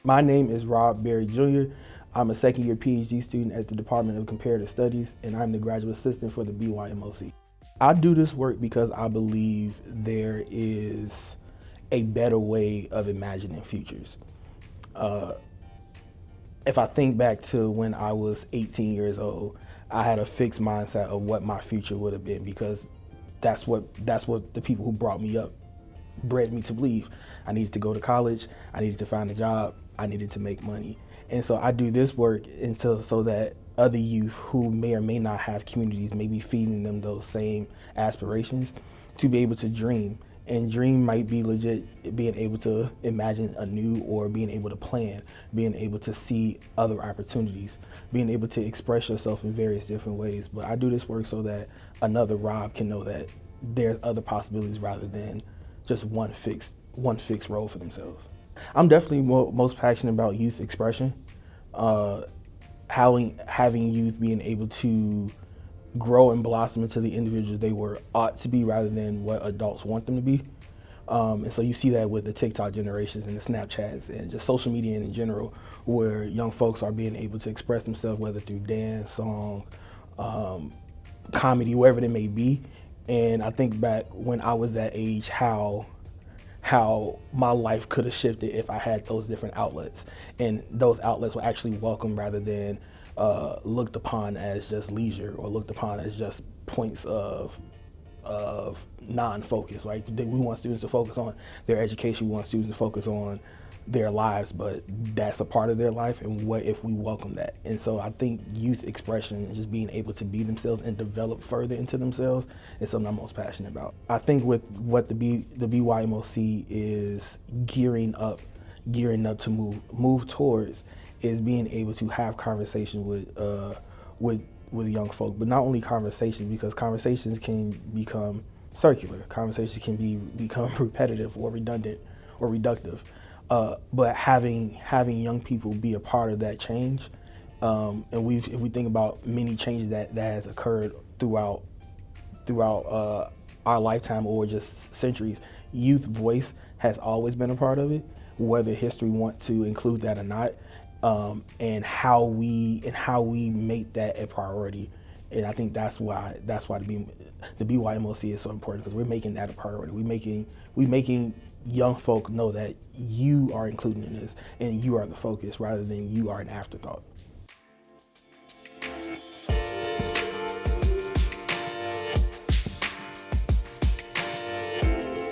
My name is Rob Berry Jr. I'm a second-year PhD student at the Department of Comparative Studies, and I'm the graduate assistant for the BYMOC. I do this work because I believe there is a better way of imagining futures. If I think back to when I was 18 years old, I had a fixed mindset of what my future would have been because that's what the people who brought me up bred me to believe. I needed to go to college, I needed to find a job, I needed to make money. And so I do this work so that other youth who may or may not have communities may be feeding them those same aspirations to be able to dream. And dream might be legit being able to imagine anew or being able to plan, being able to see other opportunities, being able to express yourself in various different ways. But I do this work so that another Rob can know that there's other possibilities rather than just one fixed role for themselves. I'm definitely most passionate about youth expression, having youth being able to grow and blossom into the individuals they ought to be rather than what adults want them to be. And so you see that with the TikTok generations and the Snapchats and just social media in general, where young folks are being able to express themselves, whether through dance, song, comedy, wherever it may be. And I think back when I was that age, how my life could have shifted if I had those different outlets. And those outlets were actually welcome rather than looked upon as just leisure or looked upon as just points of non-focus. Like we want students to focus on their education, we want students to focus on their lives, but that's a part of their life, and what if we welcome that? And so I think youth expression and just being able to be themselves and develop further into themselves is something I'm most passionate about. I think with what the BYMOC is gearing up to move towards is being able to have conversations with young folk, but not only conversations, because conversations can become circular, conversations can become repetitive or redundant or reductive. But having young people be a part of that change, and if we think about many changes that has occurred throughout our lifetime or just centuries, youth voice has always been a part of it, whether history wants to include that or not, and how we make that a priority. And I think that's why the BYMOC is so important, because we're making that a priority. We making young folk know that you are included in this and you are the focus rather than you are an afterthought.